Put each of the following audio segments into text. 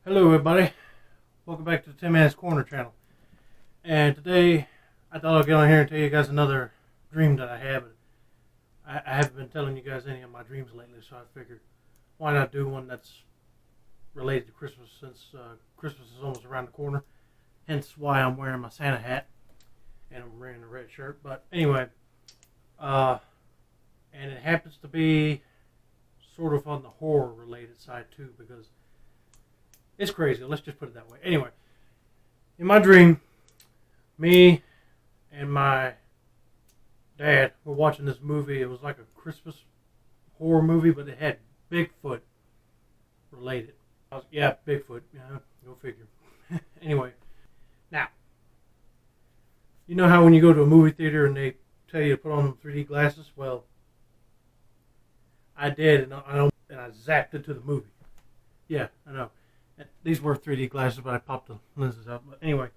Hello everybody, welcome back to the 10 Man's Corner channel. And today I thought I'd get on here and tell you guys another dream that I have. I haven't been telling you guys any of my dreams lately, so I figured why not do one that's related to Christmas, since Christmas is almost around the corner. Hence why I'm wearing my Santa hat and I'm wearing a red shirt. But anyway, and it happens to be sort of on the horror related side too, because it's crazy. Let's just put it that way. Anyway, in my dream, me and my dad were watching this movie. It was like a Christmas horror movie, but it had Bigfoot related. Yeah, Bigfoot. Yeah, go figure. Anyway, now, you know how when you go to a movie theater and they tell you to put on 3D glasses? Well, I did, and I zapped into the movie. Yeah, I know. These were 3D glasses, but I popped the lenses out. But anyway,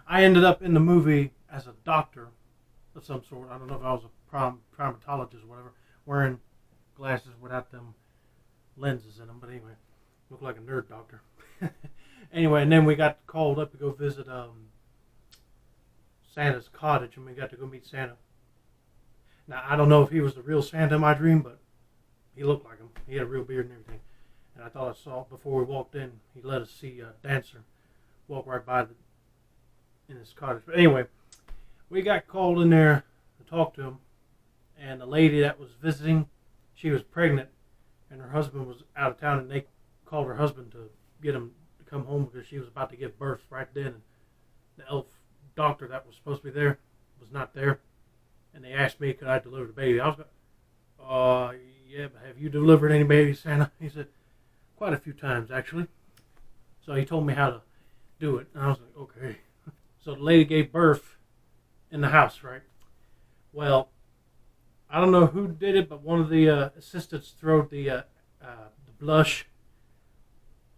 I ended up in the movie as a doctor of some sort. I don't know if I was a primatologist or whatever, wearing glasses without them lenses in them. But anyway, looked like a nerd doctor. Anyway, and then we got called up to go visit Santa's cottage, and we got to go meet Santa. Now, I don't know if he was the real Santa in my dream, but he looked like him. He had a real beard and everything. And I thought I saw, before we walked in, he let us see a dancer walk right by in his cottage. But anyway, we got called in there to talk to him. And the lady that was visiting, she was pregnant. And her husband was out of town. And they called her husband to get him to come home because she was about to give birth right then. And the elf doctor that was supposed to be there was not there. And they asked me, could I deliver the baby? I was like, yeah, but have you delivered any babies, Santa? He said, quite a few times, actually. So he told me how to do it. And I was like, okay. So the lady gave birth in the house, right? Well, I don't know who did it, but one of the assistants threw the blush,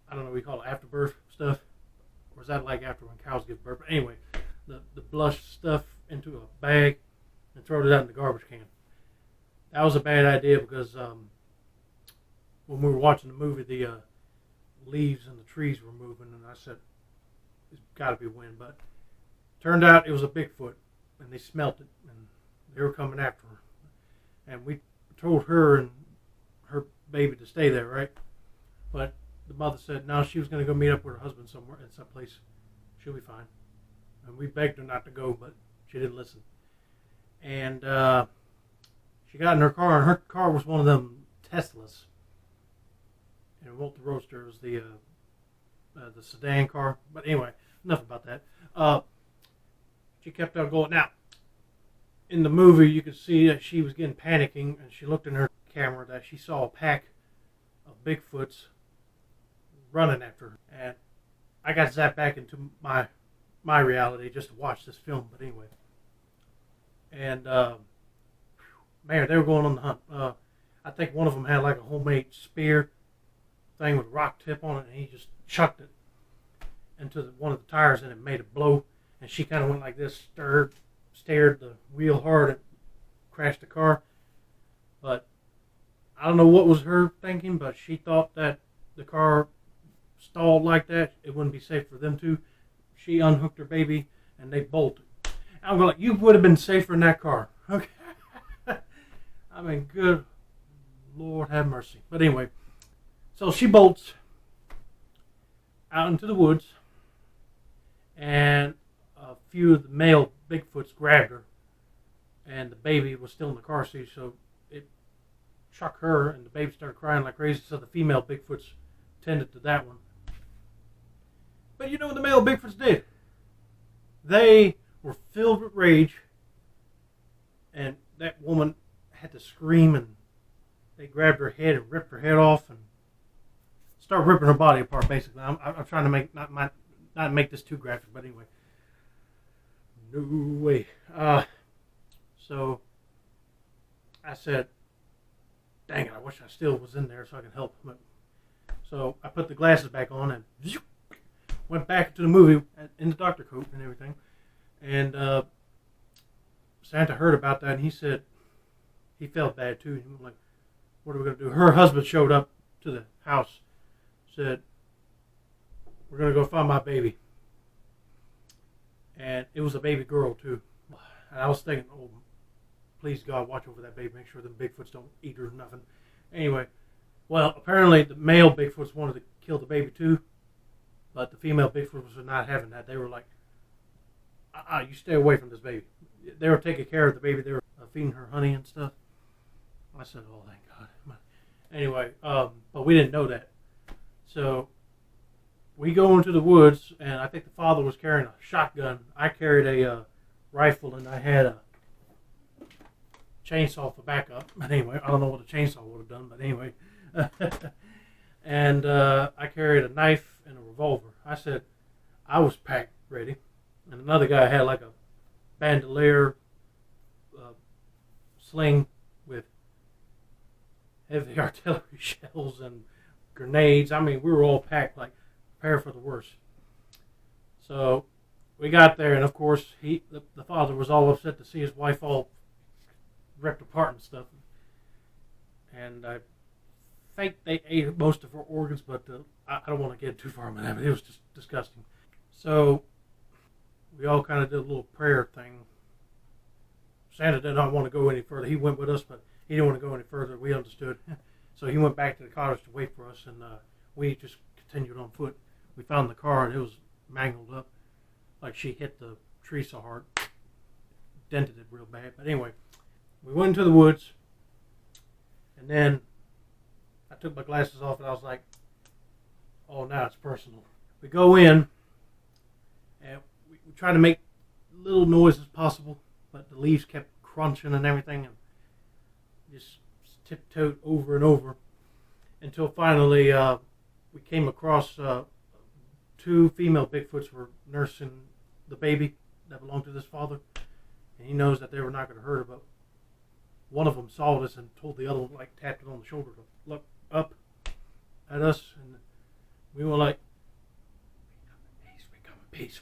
I don't know what you call it, afterbirth stuff. Or is that like after when cows give birth? But anyway, the blush stuff into a bag and throw it out in the garbage can. That was a bad idea because when we were watching the movie, the leaves and the trees were moving, and I said, it's got to be wind. But turned out it was a Bigfoot, and they smelt it, and they were coming after her. And we told her and her baby to stay there, right? But the mother said, no, she was going to go meet up with her husband somewhere, in some place. She'll be fine. And we begged her not to go, but she didn't listen. And she got in her car, and her car was one of them Teslas. And it wasn't the Roadster, it was the sedan car. But anyway, enough about that. She kept on going. Now, in the movie, you could see that she was getting panicking, and she looked in her camera that she saw a pack of Bigfoots running after her. And I got zapped back into my reality just to watch this film. But anyway, and man, they were going on the hunt. I think one of them had like a homemade spear thing with a rock tip on it, and he just chucked it into one of the tires, and it made it blow. And she kind of went like this, stared the wheel hard, and crashed the car. But I don't know what was her thinking, but she thought that the car stalled like that, it wouldn't be safe for them to. She unhooked her baby, and they bolted. I'm going like, you would have been safer in that car. Okay. I mean, good Lord have mercy. But anyway, so she bolts out into the woods, and a few of the male Bigfoots grabbed her, and the baby was still in the car seat, so it shook her, and the baby started crying like crazy, so the female Bigfoots tended to that one. But you know what the male Bigfoots did? They were filled with rage, and that woman had to scream, and they grabbed her head and ripped her head off and started ripping her body apart, basically. I'm trying to make not make this too graphic, but anyway. No way. So I said, dang it, I wish I still was in there so I could help. So I put the glasses back on and went back into the movie in the doctor coat and everything. And Santa heard about that, and he said he felt bad too. He was like, what are we going to do? Her husband showed up to the house, said, we're going to go find my baby. And it was a baby girl, too. And I was thinking, oh, please, God, watch over that baby. Make sure the Bigfoots don't eat her or nothing. Anyway, well, apparently the male Bigfoots wanted to kill the baby, too. But the female Bigfoots were not having that. They were like, you stay away from this baby. They were taking care of the baby. They were feeding her honey and stuff. I said, oh, thank God. Anyway, but we didn't know that. So we go into the woods, and I think the father was carrying a shotgun. I carried a rifle, and I had a chainsaw for backup. But anyway, I don't know what a chainsaw would have done, but anyway. And I carried a knife and a revolver. I said I was packed ready. And another guy had like a bandolier sling with heavy artillery shells and grenades. I mean, we were all packed, like, prepare for the worst. So we got there, and of course, the father was all upset to see his wife all ripped apart and stuff. And I think they ate most of her organs, but I don't want to get too far into that, but it was just disgusting. So we all kind of did a little prayer thing. Santa did not want to go any further. He went with us, but he didn't want to go any further. We understood. So he went back to the cottage to wait for us, and we just continued on foot. We found the car, and it was mangled up. Like she hit the tree so hard. Dented it real bad. But anyway, we went into the woods, and then I took my glasses off, and I was like, oh, now it's personal. We go in, and we try to make little noise as possible, but the leaves kept crunching and everything, and just tiptoed over and over until finally we came across two female Bigfoots were nursing the baby that belonged to this father, and he knows that they were not going to hurt her, but one of them saw this and told the other one, like tapped it on the shoulder to look up at us, and we were like, we come in peace.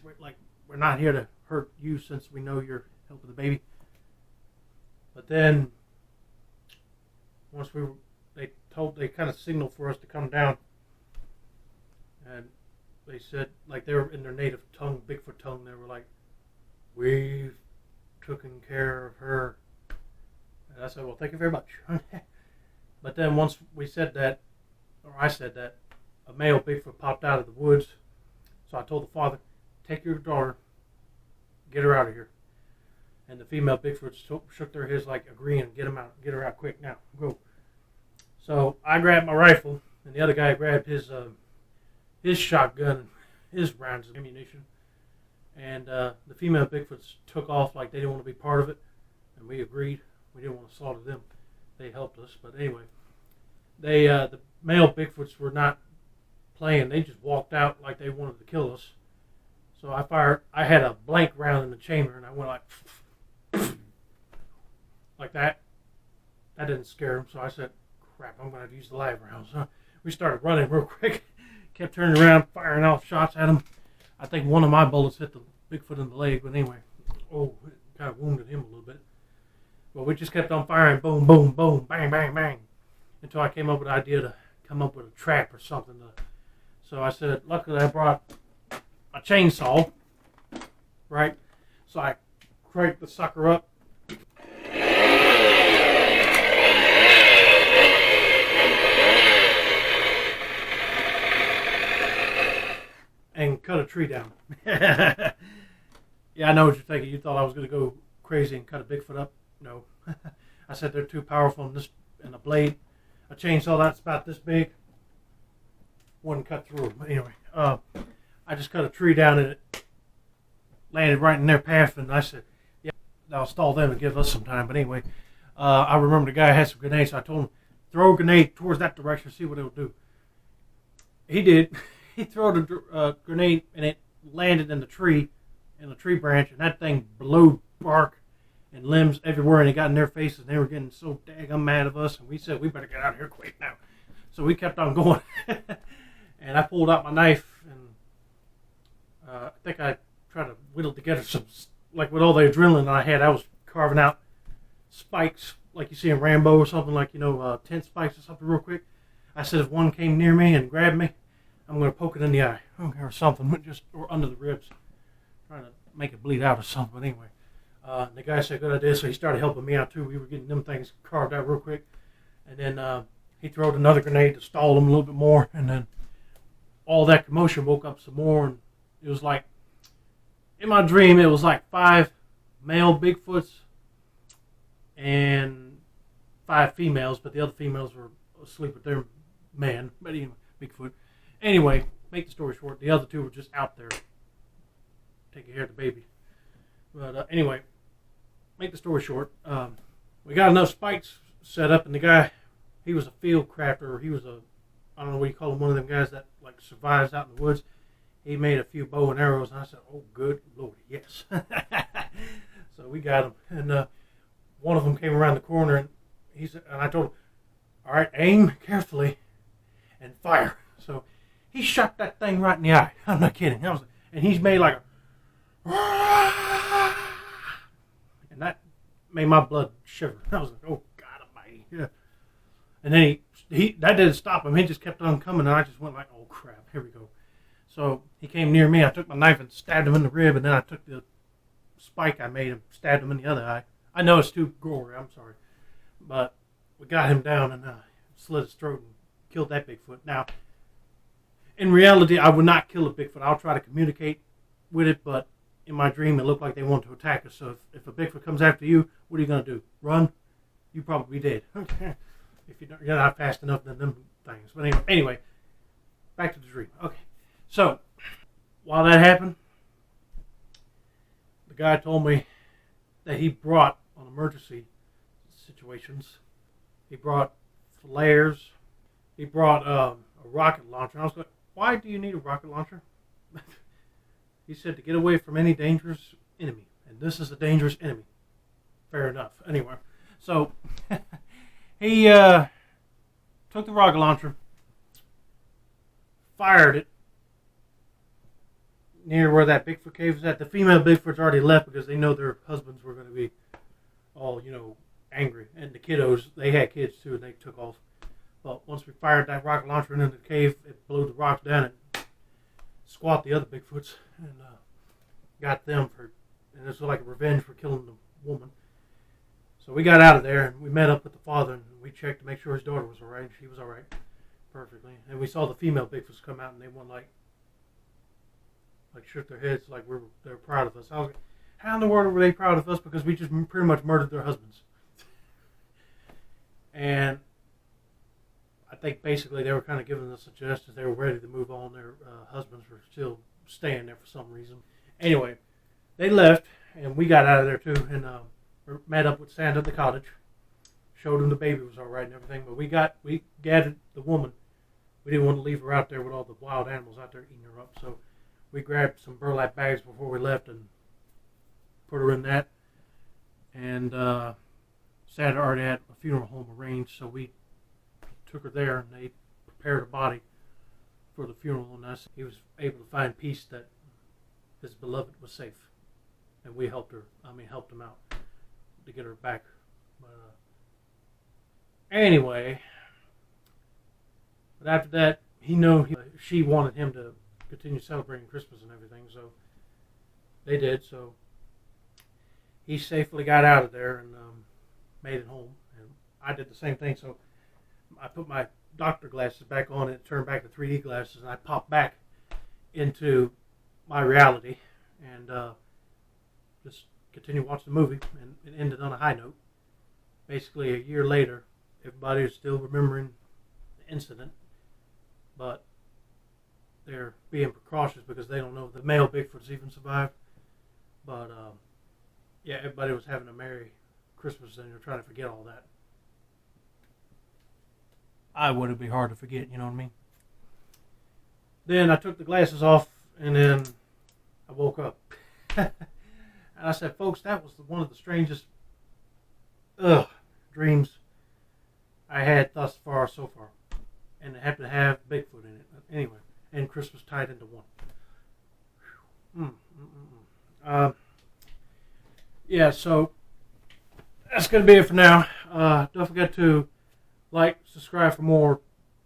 We're not here to hurt you since we know you're helping the baby. But then once they kind of signaled for us to come down, and they said, like they were in their native tongue, Bigfoot tongue, they were like, we've taken care of her. And I said, well, thank you very much. But then once we said that, or I said that, a male Bigfoot popped out of the woods. So I told the father, take your daughter, get her out of here. And the female Bigfoot shook their heads like agreeing, get her out quick now, go. So I grabbed my rifle, and the other guy grabbed his shotgun, his rounds of ammunition. And the female Bigfoots took off like they didn't want to be part of it, and we agreed. We didn't want to slaughter them. They helped us, but anyway, the male Bigfoots were not playing. They just walked out like they wanted to kill us. So I fired. I had a blank round in the chamber, and I went like that. That didn't scare him, so I said, crap, I'm going to have to use the live rounds. So we started running real quick, kept turning around, firing off shots at him. I think one of my bullets hit the Bigfoot in the leg, but anyway, it kind of wounded him a little bit. But we just kept on firing, boom, boom, boom, bang, bang, bang, until I came up with the idea to come up with a trap or something. So I said, luckily I brought a chainsaw, right? So I cranked the sucker up. And cut a tree down. Yeah, I know what you're thinking. You thought I was going to go crazy and cut a Bigfoot up. No. I said they're too powerful, and a blade, a chainsaw that's about this big, wouldn't cut through them. But anyway, I just cut a tree down, and it landed right in their path, and I said, yeah, I'll stall them and give us some time. But anyway, I remember the guy had some grenades, so I told him, throw a grenade towards that direction, see what it'll do. He did. He threw the grenade, and it landed in the tree branch, and that thing blew bark and limbs everywhere, and it got in their faces, and they were getting so daggum mad of us, and we said, we better get out of here quick now. So we kept on going, and I pulled out my knife, and I think I tried to whittle together some, like with all the adrenaline I had, I was carving out spikes, like you see in Rambo or something, like, tent spikes or something real quick. I said if one came near me and grabbed me, I'm going to poke it in the eye, okay, or something, or under the ribs, trying to make it bleed out or something. But anyway, the guy said good idea, so he started helping me out too. We were getting them things carved out real quick, and then he threw another grenade to stall him a little bit more, and then all that commotion woke up some more, and it was like, in my dream, it was like 5 male Bigfoots and 5 females, but the other females were asleep with their man, but anyway, Bigfoot. Anyway, make the story short, the other 2 were just out there taking care of the baby. But anyway, make the story short, we got enough spikes set up, and the guy, he was a field crafter, or he was I don't know what you call him, one of them guys that like survives out in the woods. He made a few bow and arrows, and I said, oh, good Lord, yes. So we got him, and one of them came around the corner, and I told him, all right, aim carefully and fire. So he shot that thing right in the eye. I'm not kidding. And he's made like a, and that made my blood shiver. I was like, oh, God almighty. Yeah. And then that didn't stop him. He just kept on coming, and I just went like, oh, crap, here we go. So he came near me. I took my knife and stabbed him in the rib, and then I took the spike I made and stabbed him in the other eye. I know it's too gory. I'm sorry. But we got him down and slit his throat and killed that Bigfoot. Now, in reality, I would not kill a Bigfoot. I'll try to communicate with it, but in my dream, it looked like they wanted to attack us. So if a Bigfoot comes after you, what are you going to do? Run? You probably dead. If you're not fast enough, then them things. But anyway, back to the dream. Okay. So, while that happened, the guy told me that he brought, on emergency situations, he brought flares, he brought a rocket launcher. And I was like, why do you need a rocket launcher? He said to get away from any dangerous enemy, and this is a dangerous enemy. Fair enough. Anyway, so he took the rocket launcher, fired it near where that Bigfoot cave was at. The female Bigfoots already left because they know their husbands were going to be all, angry. And the kiddos, they had kids too, and they took off. But once we fired that rocket launcher into the cave, it blew the rocks down and squat the other Bigfoots and got them and it was like a revenge for killing the woman. So we got out of there, and we met up with the father, and we checked to make sure his daughter was all right, and she was all right perfectly. And we saw the female Bigfoots come out, and they went like shook their heads like they were proud of us. I was like, how in the world were they proud of us? Because we just pretty much murdered their husbands. And I think basically they were kind of giving us suggestions. They were ready to move on. Their husbands were still staying there for some reason. Anyway, they left, and we got out of there too, and met up with Santa at the cottage. Showed him the baby was all right and everything, but we gathered the woman. We didn't want to leave her out there with all the wild animals out there eating her up, so we grabbed some burlap bags before we left and put her in that. And Santa already had a funeral home arranged, so we took her there, and they prepared a body for the funeral. And he was able to find peace that his beloved was safe, and we helped him out to get her back. But anyway, but after that, she wanted him to continue celebrating Christmas and everything, so they did. So he safely got out of there and made it home, and I did the same thing. So I put my doctor glasses back on and turned back to 3D glasses, and I popped back into my reality and just continued watching the movie, and it ended on a high note. Basically, a year later, everybody is still remembering the incident, but they're being precautious because they don't know if the male Bigfoots even survived. But yeah, everybody was having a Merry Christmas, and they're trying to forget all that. It'd be hard to forget, you know what I mean? Then I took the glasses off, and then I woke up. And I said, folks, that was one of the strangest dreams I had thus far, so far. And it happened to have Bigfoot in it. Anyway, and Christmas tied into one. Yeah, so that's going to be it for now. Don't forget to like, subscribe for more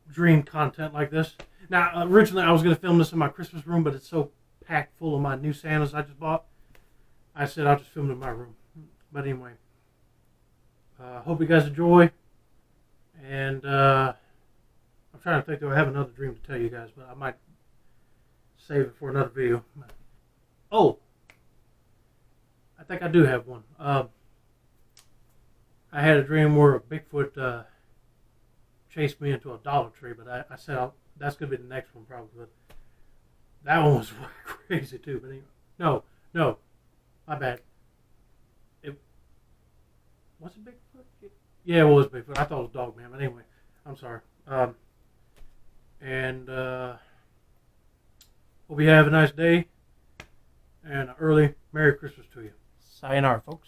dream content like this. Now, originally I was going to film this in my Christmas room, but it's so packed full of my new Santas I just bought. I said I'll just film it in my room. But anyway, hope you guys enjoy. And I'm trying to think, do I have another dream to tell you guys, but I might save it for another video. Oh, I think I do have one. I had a dream where a Bigfoot chased me into a Dollar Tree, but I said that's going to be the next one probably. But that one was crazy too. But anyway, no, my bad. Was it Bigfoot? Yeah, it was Bigfoot. I thought it was Dogman, but anyway, I'm sorry. And hope you have a nice day and an early Merry Christmas to you. Sayonara, folks.